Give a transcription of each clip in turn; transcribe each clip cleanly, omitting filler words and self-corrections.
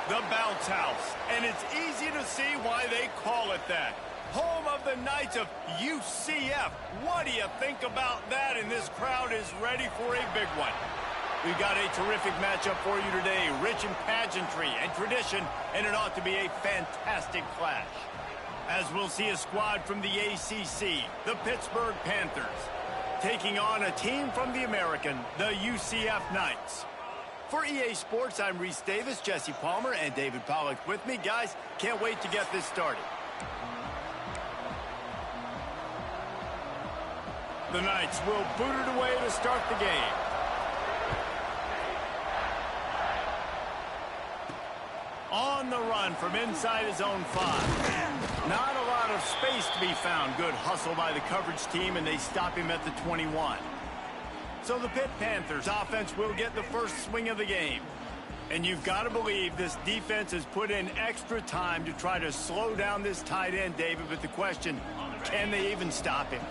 The bounce house, and it's easy to see why they call it that. Home of the Knights of UCF. What do you think about that? And this crowd is ready for a big one. We've got a terrific matchup for you today, rich in pageantry and tradition, and it ought to be a fantastic clash. As we'll see a squad from the ACC, the Pittsburgh Panthers, taking on a team from the American, the UCF Knights. For EA Sports, I'm Reese Davis, Jesse Palmer, and David Pollack with me. Guys, can't wait to get this started. The Knights will boot it away to start the game. On the run from inside his own 5. Not a lot of space to be found. Good hustle by the coverage team, and they stop him at the 21. So the Pitt Panthers offense will get the first swing of the game. And you've got to believe this defense has put in extra time to try to slow down this tight end, David. But the question, can they even stop him?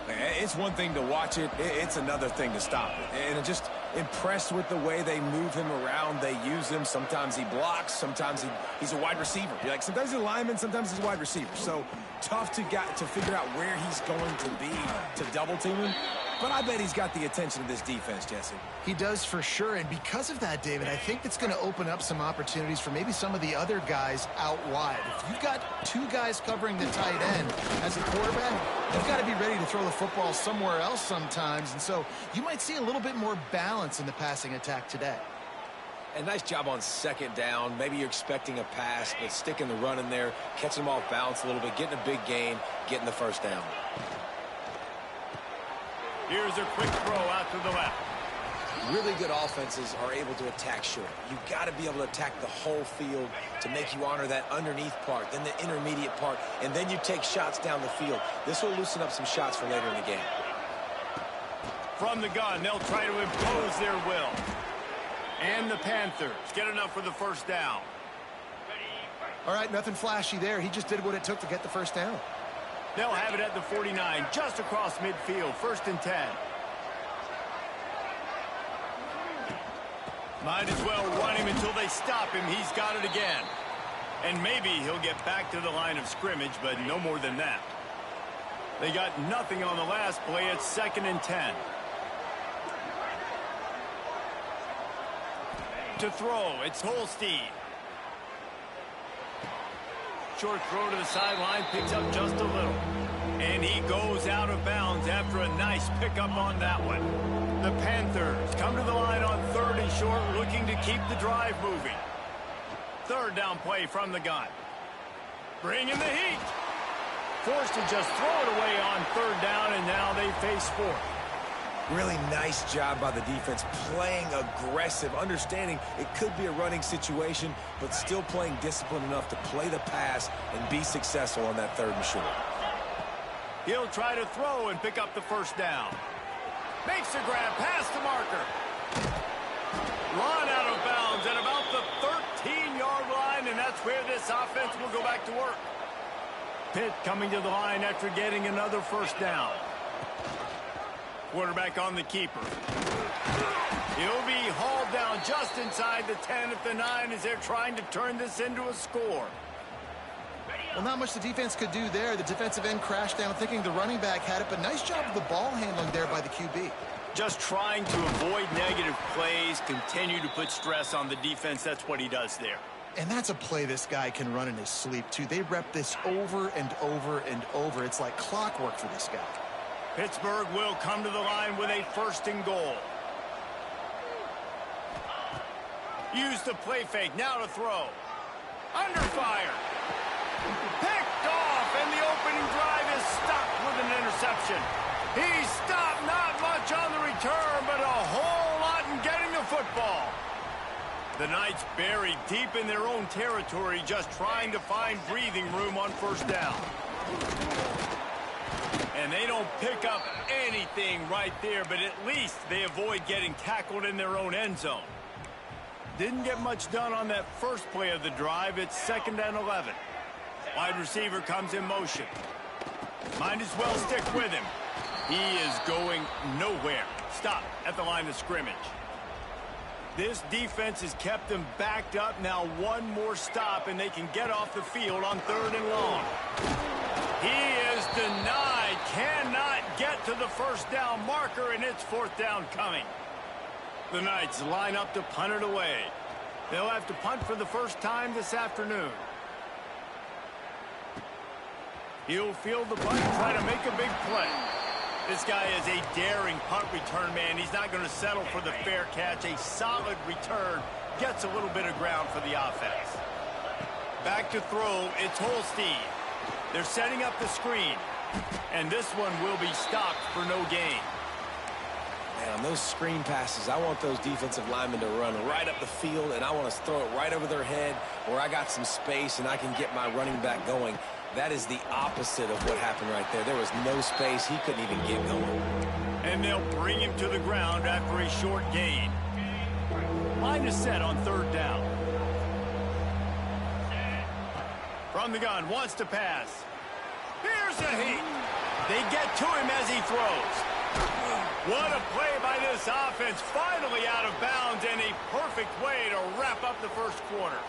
It's one thing to watch it. It's another thing to stop it. And I'm just impressed with the way they move him around. They use him. Sometimes he blocks. Sometimes he's a wide receiver. Like sometimes he's a lineman. Sometimes he's a wide receiver. So tough to figure out where he's going to be to double team him. But I bet he's got the attention of this defense, Jesse. He does for sure, and because of that, David, I think it's going to open up some opportunities for maybe some of the other guys out wide. If you've got two guys covering the tight end as a quarterback, you've got to be ready to throw the football somewhere else sometimes, and so you might see a little bit more balance in the passing attack today. And nice job on second down. Maybe you're expecting a pass, but sticking the run in there, catching them off balance a little bit, getting a big gain, getting the first down. Here's a quick throw out to the left. Really good offenses are able to attack short. You've got to be able to attack the whole field to make you honor that underneath part, then the intermediate part, and then you take shots down the field. This will loosen up some shots for later in the game. From the gun, they'll try to impose their will. And the Panthers get enough for the first down. All right, nothing flashy there. He just did what it took to get the first down. They'll have it at the 49, just across midfield, 1st and 10. Might as well run him until they stop him. He's got it again. And maybe he'll get back to the line of scrimmage, but no more than that. They got nothing on the last play. It's 2nd and 10. To throw, it's Holstein. Short throw to the sideline, picks up just a little. And he goes out of bounds after a nice pickup on that one. The Panthers come to the line on 3rd and short, looking to keep the drive moving. 3rd down play from the gun. Bring in the heat. Forced to just throw it away on 3rd down, and now they face 4th. Really nice job by the defense, playing aggressive, understanding it could be a running situation, but still playing disciplined enough to play the pass and be successful on that 3rd and short. He'll try to throw and pick up the first down. Makes the grab past the marker. Run out of bounds at about the 13-yard line, and that's where this offense will go back to work. Pitt coming to the line after getting another first down. Quarterback on the keeper. He'll be hauled down just inside the 10 at the 9 as they're trying to turn this into a score. Well, not much the defense could do there. The defensive end crashed down thinking the running back had it, but nice job of the ball handling there by the QB. Just trying to avoid negative plays, continue to put stress on the defense. That's what he does there. And that's a play this guy can run in his sleep, too. They rep this over and over and over. It's like clockwork for this guy. Pittsburgh will come to the line with a 1st and goal. Use the play fake, now to throw. Under fire. Picked off, and the opening drive is stopped with an interception. He stopped, not much on the return, but a whole lot in getting the football. The Knights buried deep in their own territory, just trying to find breathing room on 1st down. And they don't pick up anything right there, but at least they avoid getting tackled in their own end zone. Didn't get much done on that first play of the drive. It's 2nd and 11. Wide receiver comes in motion. Might as well stick with him. He is going nowhere. Stop at the line of scrimmage. This defense has kept them backed up. Now one more stop, and they can get off the field on 3rd and long. He is denied. Cannot get to the first down marker, and it's 4th down coming. The Knights line up to punt it away. They'll have to punt for the first time this afternoon. He'll field the punt and try to make a big play. This guy is a daring punt return man. He's not going to settle for the fair catch. A solid return gets a little bit of ground for the offense. Back to throw, it's Holstein. They're setting up the screen. And this one will be stopped for no gain. Man, on those screen passes, I want those defensive linemen to run right up the field, and I want to throw it right over their head where I got some space and I can get my running back going. That is the opposite of what happened right there. There was no space. He couldn't even get going. And they'll bring him to the ground after a short gain. Line is set on 3rd down. From the gun, wants to pass. Here's a heat. They get to him as he throws. What a play by this offense. Finally out of bounds, and a perfect way to wrap up the first quarter.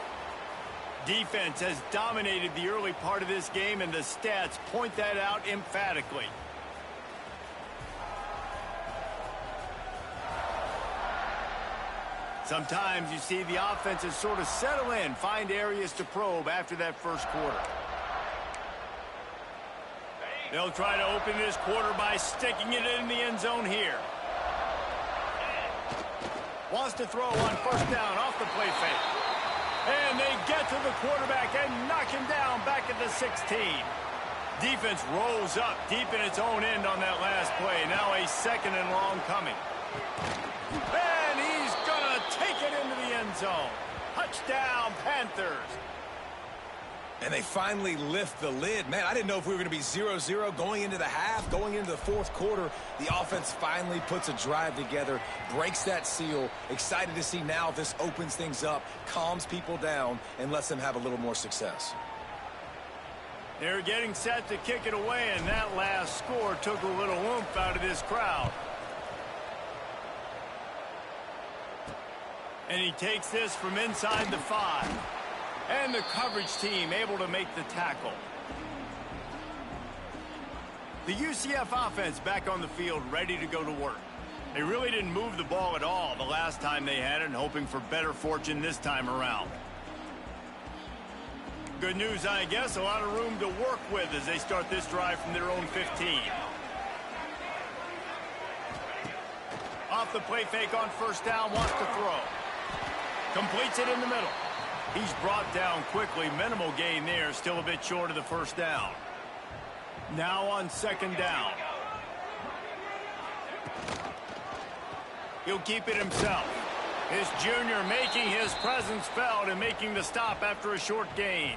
Defense has dominated the early part of this game, and the stats point that out emphatically. Sometimes you see the offenses sort of settle in, find areas to probe after that first quarter. They'll try to open this quarter by sticking it in the end zone here. Wants to throw on 1st down off the play fake. And they get to the quarterback and knock him down back at the 16. Defense rolls up deep in its own end on that last play. Now a 2nd and long coming. And he's going to take it into the end zone. Touchdown, Panthers. And they finally lift the lid. Man, I didn't know if we were going to be 0-0 going into the half, going into the 4th quarter. The offense finally puts a drive together, breaks that seal. Excited to see now if this opens things up, calms people down, and lets them have a little more success. They're getting set to kick it away, and that last score took a little oomph out of this crowd. And he takes this from inside the 5. And the coverage team able to make the tackle. The UCF offense back on the field, ready to go to work. They really didn't move the ball at all the last time they had it, and hoping for better fortune this time around. Good news, I guess, a lot of room to work with as they start this drive from their own 15. Off the play fake on 1st down, wants to throw. Completes it in the middle. He's brought down quickly. Minimal gain there. Still a bit short of the 1st down. Now on 2nd down. He'll keep it himself. His junior making his presence felt and making the stop after a short gain.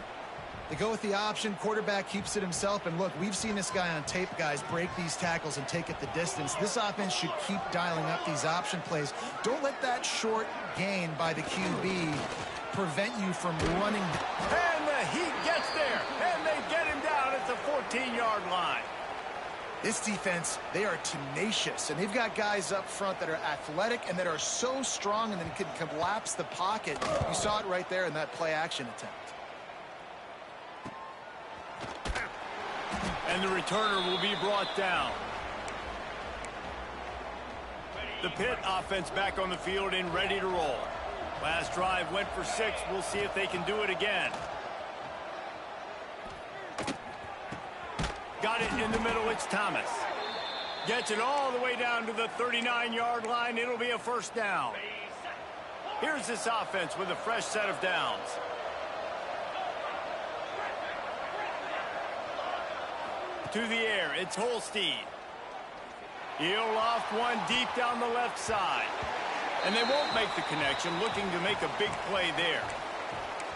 They go with the option. Quarterback keeps it himself. And look, we've seen this guy on tape, guys, break these tackles and take it the distance. This offense should keep dialing up these option plays. Don't let that short gain by the QB prevent you from running. And the heat gets there, and they get him down at the 14-yard line. This defense, they are tenacious, and they've got guys up front that are athletic and that are so strong and then can collapse the pocket. You saw it right there in that play-action attempt. And the returner will be brought down. The Pitt offense back on the field and ready to roll. Last drive went for 6. We'll see if they can do it again. Got it in the middle. It's Thomas. Gets it all the way down to the 39-yard line. It'll be a 1st down. Here's this offense with a fresh set of downs. To the air, it's Holstein. He'll loft one deep down the left side. And they won't make the connection, looking to make a big play there.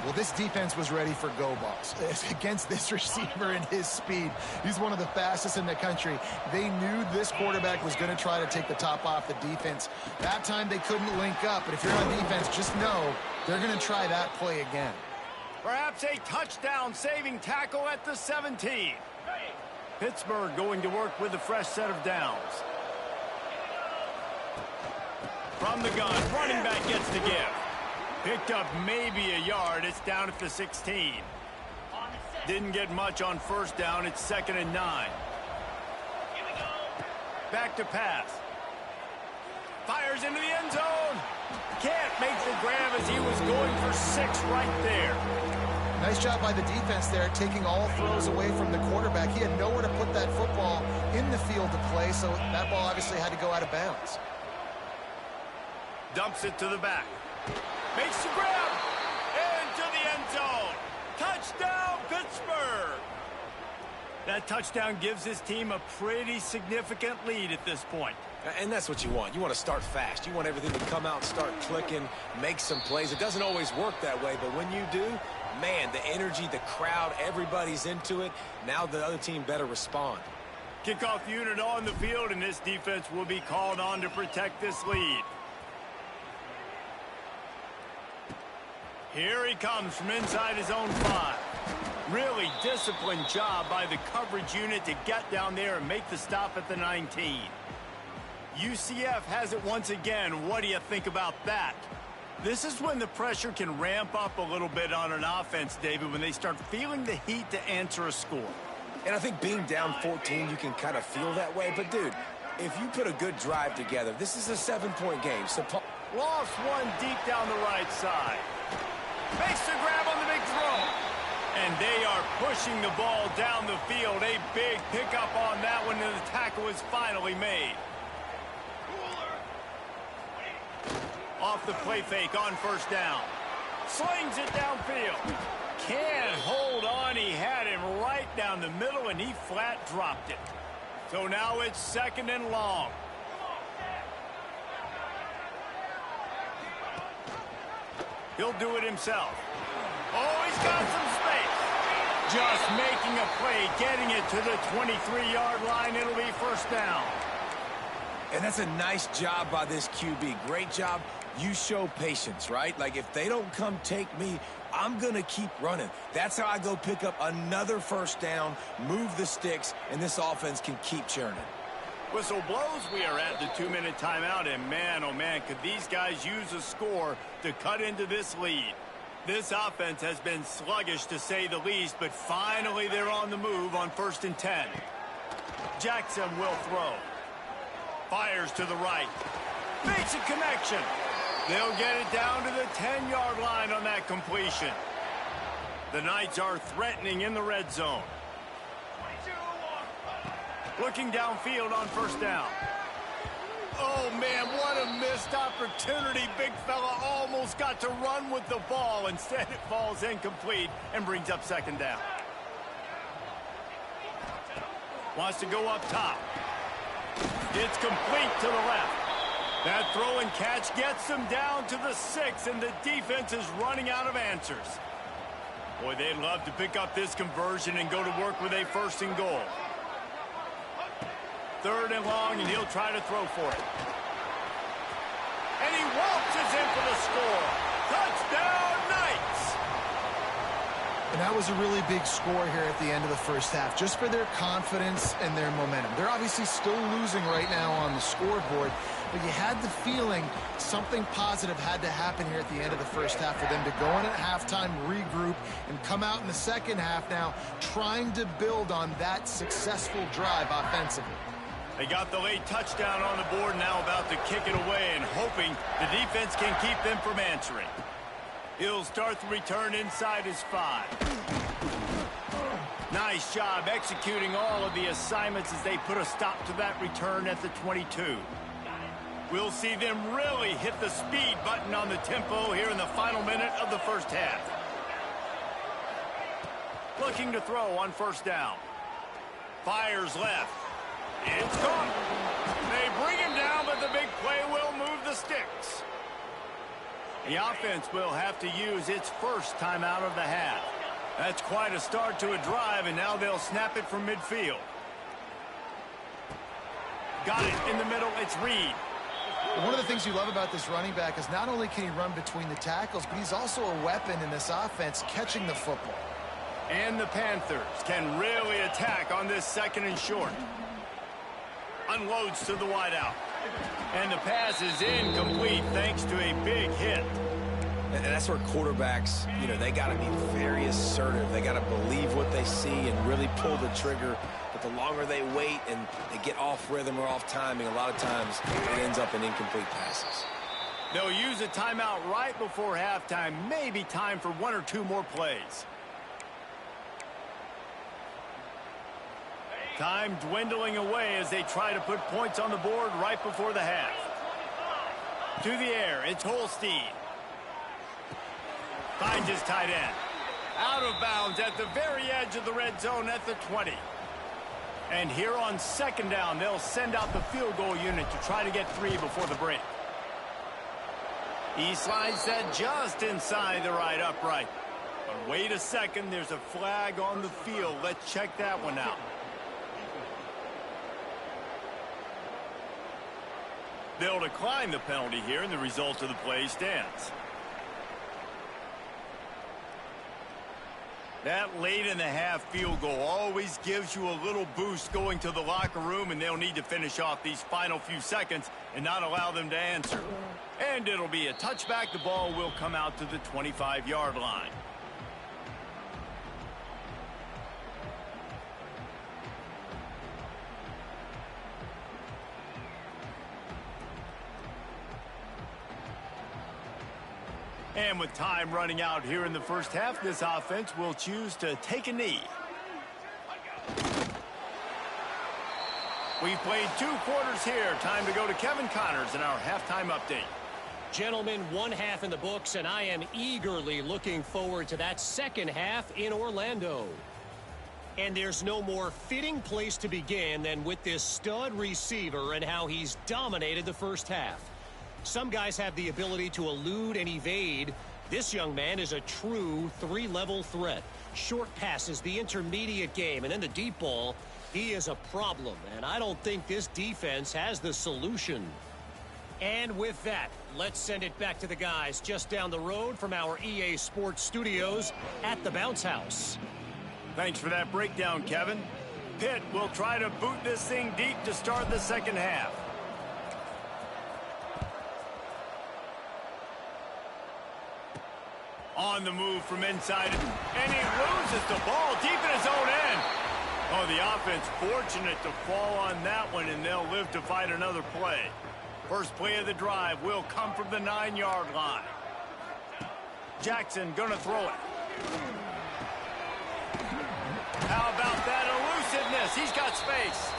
Well, this defense was ready for go balls against this receiver and his speed. He's one of the fastest in the country. They knew this quarterback was going to try to take the top off the defense. That time they couldn't link up, but if you're on defense, just know they're going to try that play again. Perhaps a touchdown-saving tackle at the 17. Pittsburgh going to work with a fresh set of downs. From the gun, running back gets the give. Picked up maybe a yard. It's down at the 16. Didn't get much on first down. It's 2nd and 9. Back to pass. Fires into the end zone. Can't make the grab as he was going for 6 right there. Nice job by the defense there, taking all throws away from the quarterback. He had nowhere to put that football in the field to play, so that ball obviously had to go out of bounds. Dumps it to the back. Makes the grab. Into the end zone. Touchdown, Pittsburgh. That touchdown gives his team a pretty significant lead at this point. And that's what you want. You want to start fast. You want everything to come out and start clicking, make some plays. It doesn't always work that way, but when you do, man, the energy, the crowd, everybody's into it. Now the other team better respond. Kickoff unit on the field, and this defense will be called on to protect this lead. Here he comes from inside his own 5. Really disciplined job by the coverage unit to get down there and make the stop at the 19. UCF has it once again. What do you think about that? This is when the pressure can ramp up a little bit on an offense, David, when they start feeling the heat to answer a score. And I think being down 14, you can kind of feel that way. But, dude, if you put a good drive together, this is a 7-point game. Lost one deep down the right side. Makes the grab on the big throw. And they are pushing the ball down the field. A big pickup on that one, and the tackle is finally made. Off the play fake on first down. Slings it downfield. Can't hold on. He had him right down the middle, and he flat dropped it. So now it's 2nd and long. He'll do it himself. Oh, he's got some space. Just making a play, getting it to the 23-yard line. It'll be first down. And that's a nice job by this QB. Great job. You show patience, right? Like, if they don't come take me, I'm going to keep running. That's how I go pick up another first down, move the sticks, and this offense can keep churning. Whistle blows. We are at the 2-minute timeout, and man, oh man, could these guys use a score to cut into this lead. This offense has been sluggish, to say the least, but finally they're on the move on 1st and 10. Jackson will throw. Fires to the right. Makes a connection. They'll get it down to the 10-yard line on that completion. The Knights are threatening in the red zone. Looking downfield on first down. Oh, man, what a missed opportunity. Big fella almost got to run with the ball. Instead, it falls incomplete and brings up 2nd down. Wants to go up top. It's complete to the left. That throw and catch gets them down to the 6, and the defense is running out of answers. Boy, they'd love to pick up this conversion and go to work with a 1st and goal. 3rd and long, and he'll try to throw for it. And he waltzes in for the score. Touchdown, Knights! And that was a really big score here at the end of the first half, just for their confidence and their momentum. They're obviously still losing right now on the scoreboard, but you had the feeling something positive had to happen here at the end of the first half for them to go in at halftime, regroup, and come out in the second half now trying to build on that successful drive offensively. They got the late touchdown on the board, now about to kick it away and hoping the defense can keep them from answering. He'll start the return inside his 5. Nice job executing all of the assignments as they put a stop to that return at the 22. We'll see them really hit the speed button on the tempo here in the final minute of the first half. Looking to throw on first down. Fires left. It's caught. They bring him down, but the big play will move the sticks. The offense will have to use its first timeout of the half. That's quite a start to a drive, and now they'll snap it from midfield. Got it in the middle. It's Reed. One of the things you love about this running back is not only can he run between the tackles, but he's also a weapon in this offense catching the football. And the Panthers can really attack on this 2nd and short. Unloads to the wideout. And the pass is incomplete thanks to a big hit. And that's where quarterbacks, they got to be very assertive. They got to believe what they see and really pull the trigger. But the longer they wait and they get off rhythm or off timing, a lot of times it ends up in incomplete passes. They'll use a timeout right before halftime. Maybe time for 1 or 2 more plays. Time dwindling away as they try to put points on the board right before the half. To the air, it's Holstein. Finds his tight end. Out of bounds at the very edge of the red zone at the 20. And here on second down, they'll send out the field goal unit to try to get 3 before the break. He slides that just inside the right upright. But wait a second, there's a flag on the field. Let's check that one out. They'll decline the penalty here, and the result of the play stands. That late in the half field goal always gives you a little boost going to the locker room, and they'll need to finish off these final few seconds and not allow them to answer. And it'll be a touchback. The ball will come out to the 25-yard line. And with time running out here in the first half, this offense will choose to take a knee. We've played 2 quarters here. Time to go to Kevin Connors in our halftime update. Gentlemen, 1 half in the books, and I am eagerly looking forward to that second half in Orlando. And there's no more fitting place to begin than with this stud receiver and how he's dominated the first half. Some guys have the ability to elude and evade. This young man is a true 3-level threat. Short passes, the intermediate game, and then the deep ball. He is a problem, and I don't think this defense has the solution. And with that, let's send it back to the guys just down the road from our EA Sports studios at the Bounce House. Thanks for that breakdown, Kevin. Pitt will try to boot this thing deep to start the second half. On the move from inside, and he loses the ball deep in his own end. Oh, the offense fortunate to fall on that one, and they'll live to fight another play. First play of the drive will come from the 9-yard line. Jackson gonna throw it. How about that elusiveness? He's got space.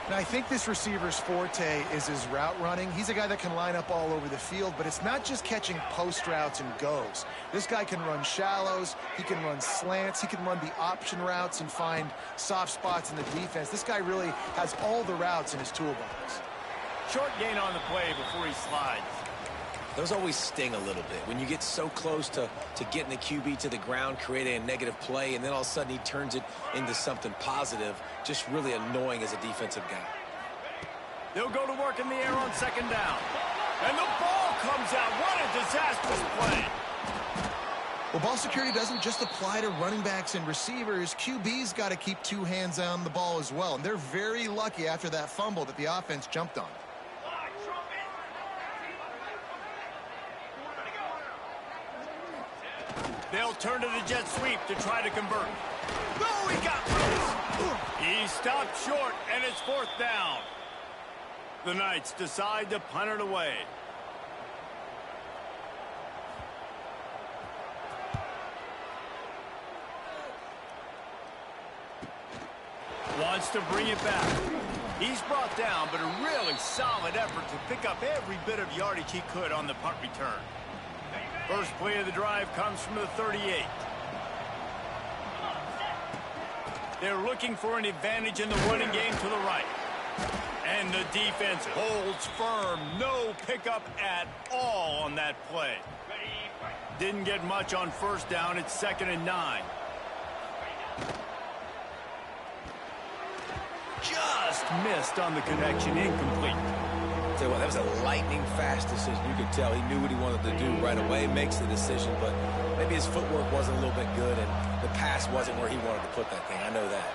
Now, I think this receiver's forte is his route running. He's a guy that can line up all over the field, but it's not just catching post routes and goes. This guy can run shallows, he can run slants, he can run the option routes and find soft spots in the defense. This guy really has all the routes in his toolbox. Short gain on the play before he slides. Those always sting a little bit. When you get so close to getting the QB to the ground, creating a negative play, and then all of a sudden he turns it into something positive, just really annoying as a defensive guy. They'll go to work in the air on second down. And the ball comes out. What a disastrous play. Well, ball security doesn't just apply to running backs and receivers. QB's got to keep 2 hands on the ball as well. And they're very lucky after that fumble that the offense jumped on. They'll turn to the jet sweep to try to convert. Oh, he got loose. He stopped short, and it's 4th down. The Knights decide to punt it away. Wants to bring it back. He's brought down, but a really solid effort to pick up every bit of yardage he could on the punt return. First play of the drive comes from the 38. They're looking for an advantage in the running game to the right. And the defense holds firm. No pickup at all on that play. Didn't get much on first down. It's 2nd and 9. Just missed on the connection. Incomplete. Tell you what, that was a lightning-fast decision. You could tell he knew what he wanted to do right away, makes the decision, but maybe his footwork wasn't a little bit good, and the pass wasn't where he wanted to put that thing. I know that.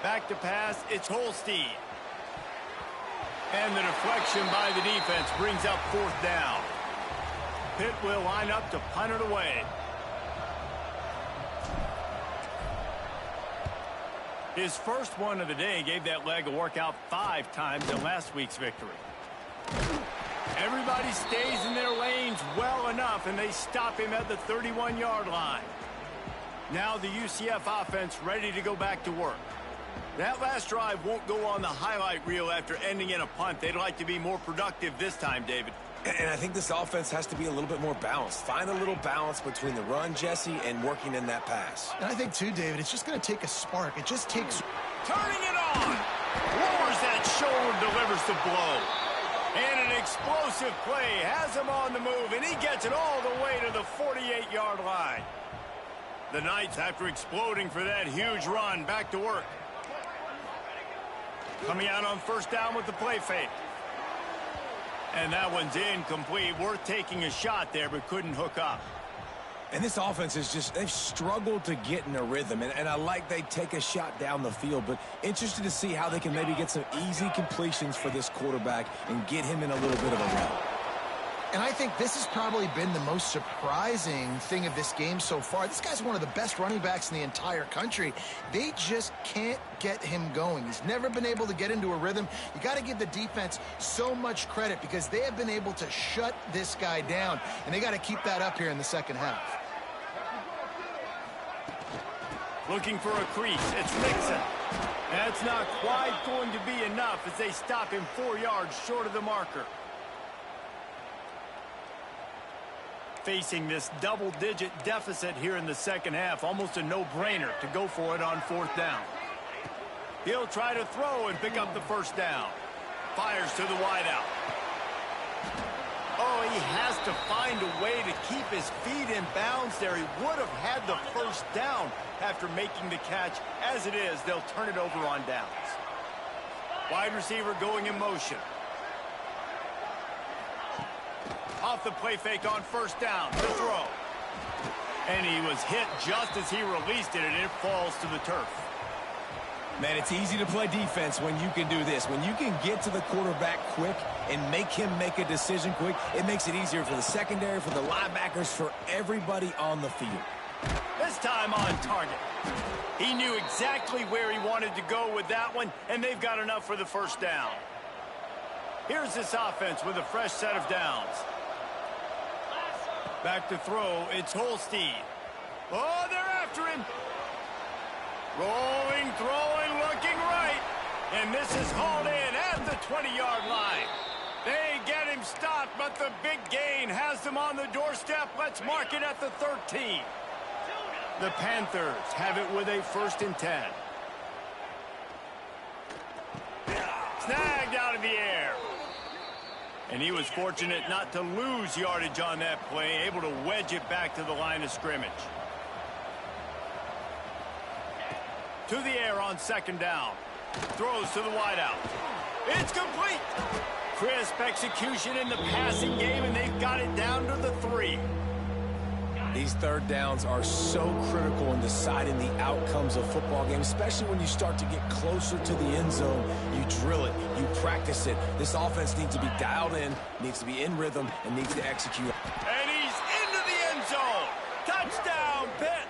Back to pass, it's Holstein. And the deflection by the defense brings up 4th down. Pitt will line up to punt it away. His first one of the day gave that leg a workout 5 times in last week's victory. Everybody stays in their lanes well enough, and they stop him at the 31-yard line. Now the UCF offense ready to go back to work. That last drive won't go on the highlight reel after ending in a punt. They'd like to be more productive this time, David. And I think this offense has to be a little bit more balanced. Find a little balance between the run, Jesse, and working in that pass. And I think, too, David, it's just going to take a spark. It just takes... Turning it on! Lowers that shoulder, delivers the blow. And an explosive play has him on the move, and he gets it all the way to the 48-yard line. The Knights, after exploding for that huge run, back to work. Coming out on 1st down with the play fake. And that one's incomplete. Worth taking a shot there, but couldn't hook up. And this offense is just, they've struggled to get in a rhythm. And I like they take a shot down the field, but interested to see how they can maybe get some easy completions for this quarterback and get him in a little bit of a run. And I think this has probably been the most surprising thing of this game so far. This guy's one of the best running backs in the entire country. They just can't get him going. He's never been able to get into a rhythm. You got to give the defense so much credit because they have been able to shut this guy down, and they got to keep that up here in the second half. Looking for a crease. It's Nixon. That's not quite going to be enough as they stop him 4 yards short of the marker. Facing this double-digit deficit here in the second half, almost a no-brainer to go for it on 4th down. He'll try to throw and pick up the 1st down. Fires to the wideout. Oh, he has to find a way to keep his feet in bounds there. He would have had the 1st down after making the catch. As it is, they'll turn it over on downs. Wide receiver going in motion. Off the play fake on 1st down. The throw. And he was hit just as he released it, and it falls to the turf. Man, it's easy to play defense when you can do this. When you can get to the quarterback quick and make him make a decision quick, it makes it easier for the secondary, for the linebackers, for everybody on the field. This time on target. He knew exactly where he wanted to go with that one, and they've got enough for the 1st down. Here's this offense with a fresh set of downs. Back to throw, it's Holstein. Oh, they're after him. Rolling, throwing, looking right. And this is hauled in at the 20-yard line. They get him stopped, but the big gain has them on the doorstep. Let's mark it at the 13. The Panthers have it with a 1st and 10. Snagged out of the air. And he was fortunate not to lose yardage on that play, able to wedge it back to the line of scrimmage. To the air on 2nd down. Throws to the wideout. It's complete. Crisp execution in the passing game, and they've got it down to the 3. These 3rd downs are so critical in deciding the outcomes of football games, especially when you start to get closer to the end zone. You drill it, you practice it. This offense needs to be dialed in, needs to be in rhythm, and needs to execute. And he's into the end zone. Touchdown, Pitt.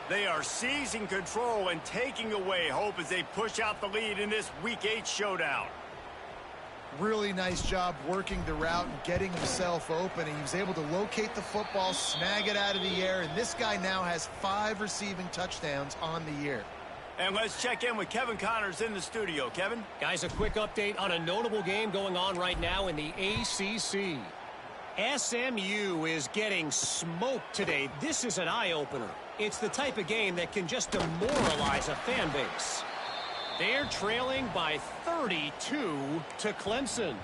They are seizing control and taking away hope as they push out the lead in this Week 8 showdown. Really nice job working the route and getting himself open. And he was able to locate the football, snag it out of the air, and this guy now has 5 receiving touchdowns on the year. And let's check in with Kevin Connors in the studio. Kevin? Guys, a quick update on a notable game going on right now in the ACC. SMU is getting smoked today. This is an eye-opener. It's the type of game that can just demoralize a fan base. They're trailing by 32 to Clemson.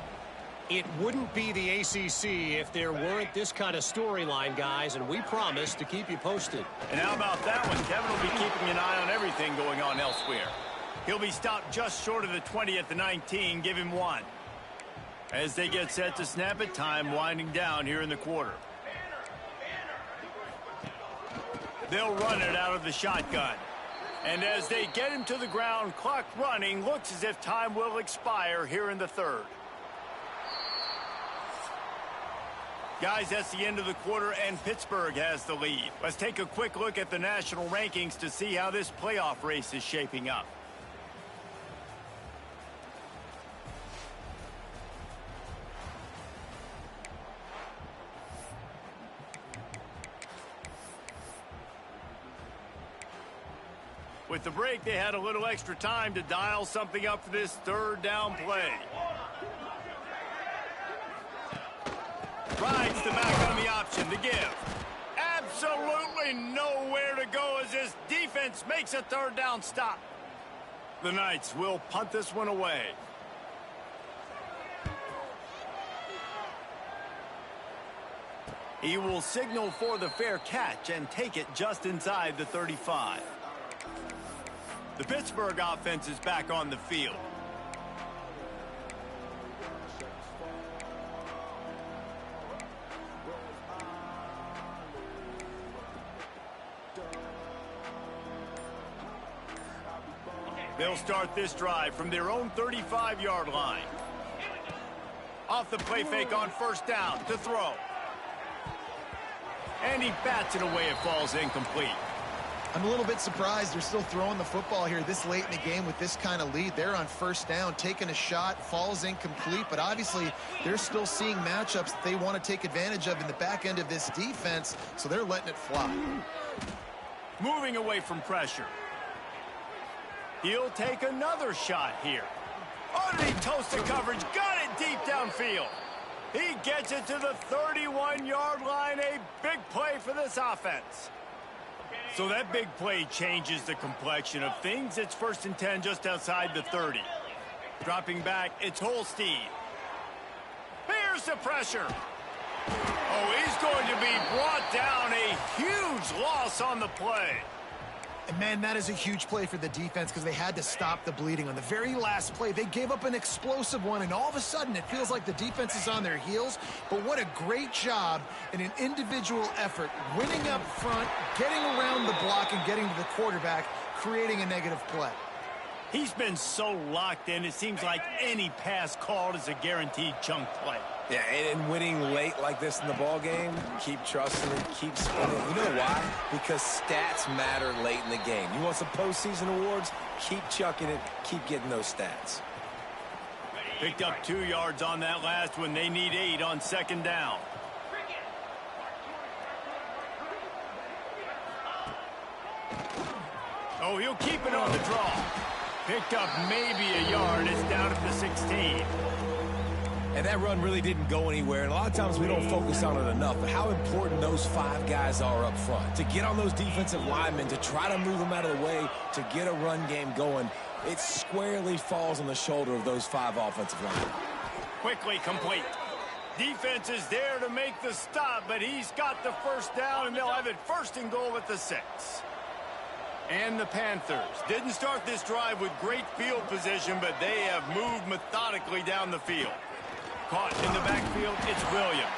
It wouldn't be the ACC if there weren't this kind of storyline, guys, and we promise to keep you posted. And how about that one? Kevin will be keeping an eye on everything going on elsewhere. He'll be stopped just short of the 20 at the 19. Give him 1. As they get set to snap it, time winding down here in the quarter. They'll run it out of the shotgun. And as they get him to the ground, clock running, looks as if time will expire here in the third. Guys, that's the end of the quarter, and Pittsburgh has the lead. Let's take a quick look at the national rankings to see how this playoff race is shaping up. With the break, they had a little extra time to dial something up for this third down play. Rides the back on the option to give. Absolutely nowhere to go as this defense makes a third down stop. The Knights will punt this one away. He will signal for the fair catch and take it just inside the 35. The Pittsburgh offense is back on the field. They'll start this drive from their own 35-yard line. Off the play fake on first down to throw. And he bats it away. It falls incomplete. I'm a little bit surprised they're still throwing the football here this late in the game with this kind of lead. They're on first down, taking a shot, falls incomplete, but obviously they're still seeing matchups that they want to take advantage of in the back end of this defense, so they're letting it fly. Moving away from pressure. He'll take another shot here. Underneath toasted coverage, got it deep downfield. He gets it to the 31-yard line, a big play for this offense. So that big play changes the complexion of things. It's 1st and 10 just outside the 30. Dropping back, it's Holstein. Here's the pressure. Oh, he's going to be brought down. A huge loss on the play. And, man, that is a huge play for the defense because they had to stop the bleeding. On the very last play, they gave up an explosive one, and all of a sudden it feels like the defense is on their heels. But what a great job in an individual effort, winning up front, getting around the block and getting to the quarterback, creating a negative play. He's been so locked in, it seems like any pass called is a guaranteed chunk play. Yeah, and winning late like this in the ball game, keep trusting it, keep spinning. You know why? Because stats matter late in the game. You want some postseason awards? Keep chucking it, keep getting those stats. Picked up 2 yards on that last one. They need 8 on second down. Oh, he'll keep it on the draw. Picked up maybe a yard. It's down at the 16. And that run really didn't go anywhere. And a lot of times we don't focus on it enough. But how important those 5 guys are up front. To get on those defensive linemen, to try to move them out of the way, to get a run game going, it squarely falls on the shoulder of those 5 offensive linemen. Quickly complete. Defense is there to make the stop, but he's got the first down, and they'll have it 1st and goal at the 6. And the Panthers didn't start this drive with great field position, but they have moved methodically down the field. Caught in the backfield, it's Williams.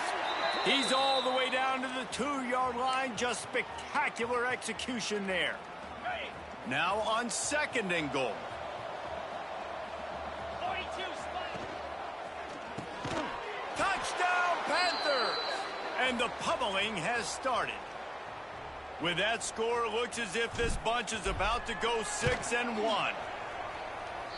He's all the way down to the 2-yard line. Just spectacular execution there. Now on 2nd and goal. Touchdown, Panthers! And the pummeling has started. With that score, it looks as if this bunch is about to go 6-1.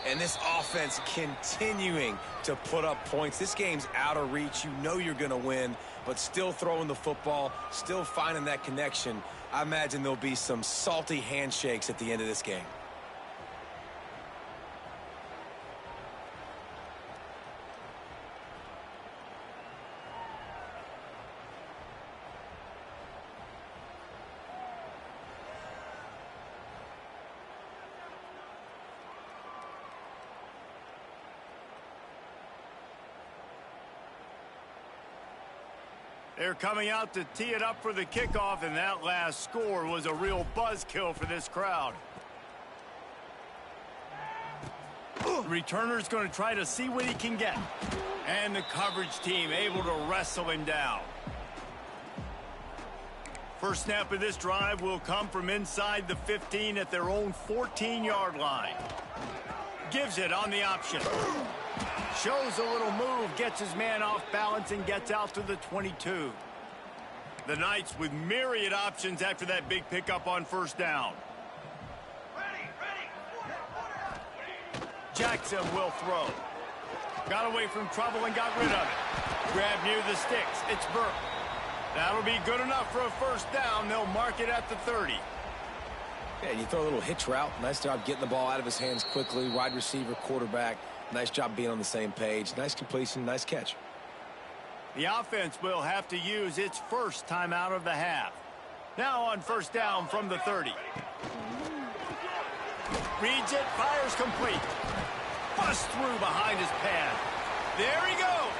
And this offense continuing to put up points. This game's out of reach. You know you're going to win, but still throwing the football, still finding that connection. I imagine there'll be some salty handshakes at the end of this game. They're coming out to tee it up for the kickoff, and that last score was a real buzzkill for this crowd. The returner's going to try to see what he can get. And the coverage team able to wrestle him down. First snap of this drive will come from inside the 15 at their own 14-yard line. Gives it on the option. Shows a little move, gets his man off balance, and gets out to the 22. The Knights with myriad options after that big pickup on first down. Jackson will throw. Got away from trouble and got rid of it. Grab near the sticks. It's Burke. That'll be good enough for a first down. They'll mark it at the 30. Yeah, you throw a little hitch route. Nice job getting the ball out of his hands quickly. Wide receiver, quarterback. Nice job being on the same page. Nice completion, nice catch. The offense will have to use its first time out of the half. Now on first down from the 30. Reads it, fires complete. Busts through behind his pad. There he goes.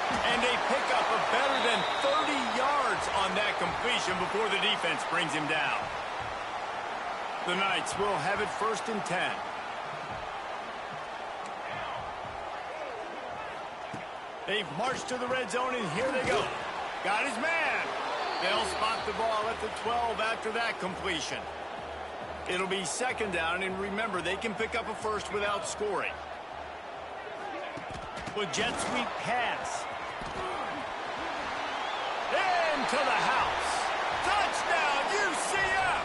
And a pickup of better than 30 yards on that completion before the defense brings him down. The Knights will have it first and 10. They've marched to the red zone, and here they go. Got his man. They'll spot the ball at the 12 after that completion. It'll be second down, and remember, they can pick up a first without scoring. With jet sweep pass. Into the house. Touchdown, UCF!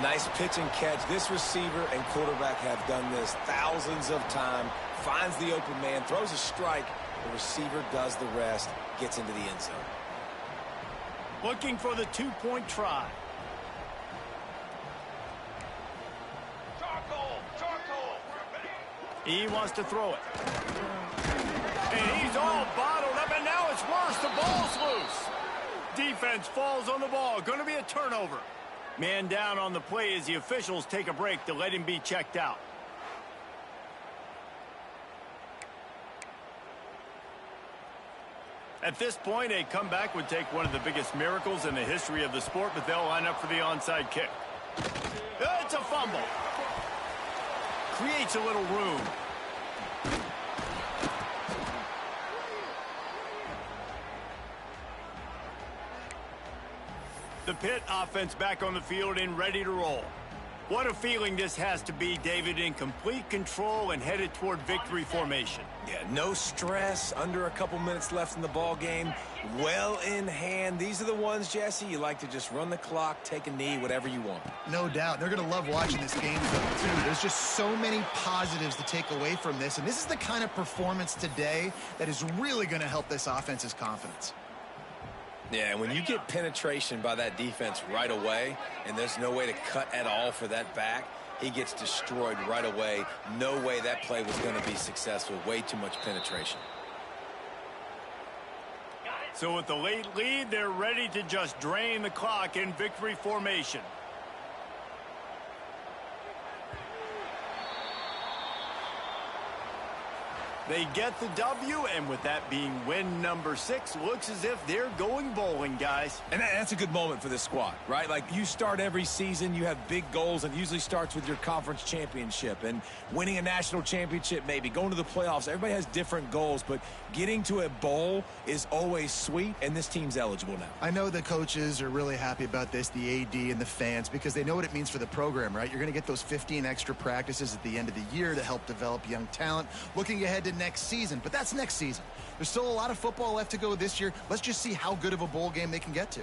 Nice pitch and catch. This receiver and quarterback have done this thousands of times. Finds the open man, throws a strike. The receiver does the rest, gets into the end zone. Looking for the two-point try. He wants to throw it. And he's all bottled up, and now it's worse. The ball's loose. Defense falls on the ball. Going to be a turnover. Man down on the play as the officials take a break to let him be checked out. At this point, a comeback would take one of the biggest miracles in the history of the sport, but they'll line up for the onside kick. It's a fumble. Creates a little room. The Pitt offense back on the field and ready to roll. What a feeling this has to be, David, in complete control and headed toward victory formation. Yeah, no stress, under a couple minutes left in the ball game, well in hand. These are the ones, Jesse, you like to just run the clock, take a knee, whatever you want. No doubt. They're going to love watching this game, though, too. There's just so many positives to take away from this, and this is the kind of performance today that is really going to help this offense's confidence. Yeah, when you get penetration by that defense right away, and there's no way to cut at all for that back, he gets destroyed right away. No way that play was going to be successful. Way too much penetration. So with the late lead, they're ready to just drain the clock in victory formation. They get the W, and with that being win number 6, looks as if they're going bowling, guys. And that's a good moment for this squad, right? Like, you start every season, you have big goals, and it usually starts with your conference championship and winning a national championship, maybe going to the playoffs. Everybody has different goals, but getting to a bowl is always sweet, and this team's eligible now. I know the coaches are really happy about this, the AD and the fans, because they know what it means for the program, right? You're going to get those 15 extra practices at the end of the year to help develop young talent. Looking ahead to next season, but that's next season. There's still a lot of football left to go this year. Let's just see how good of a bowl game they can get to.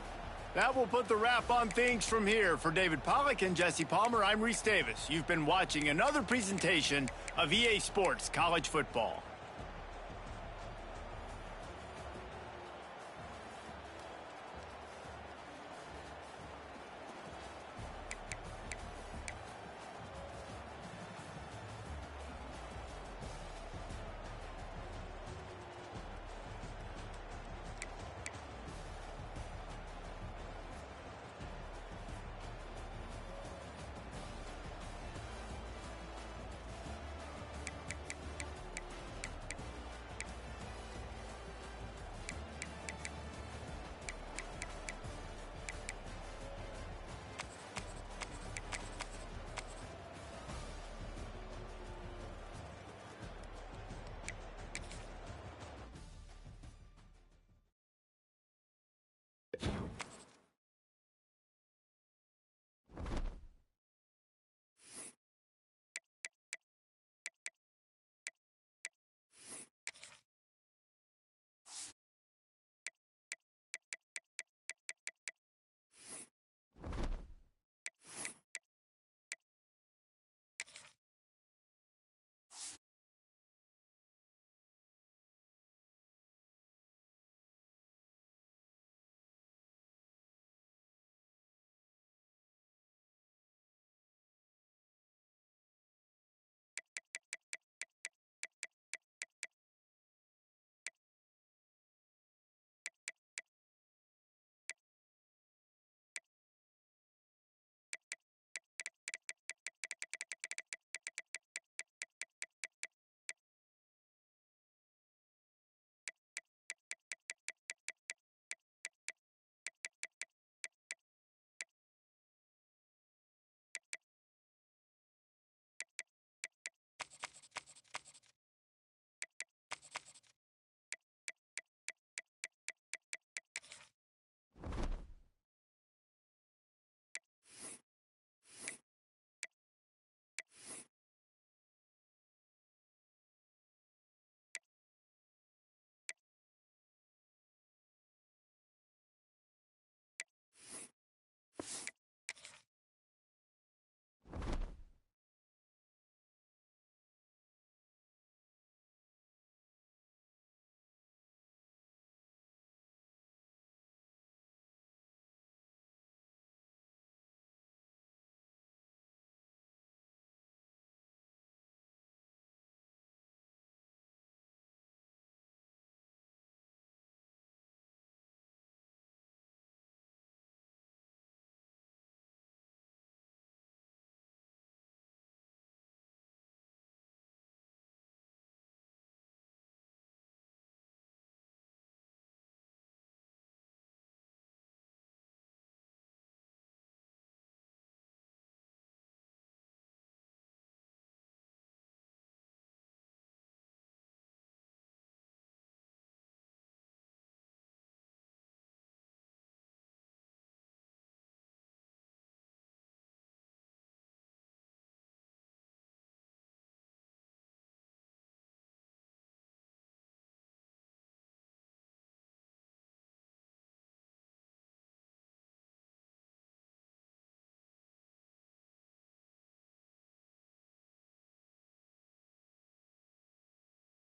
That will put the wrap on things from here. For David Pollack and Jesse Palmer, I'm Reese Davis. You've been watching another presentation of EA Sports College Football.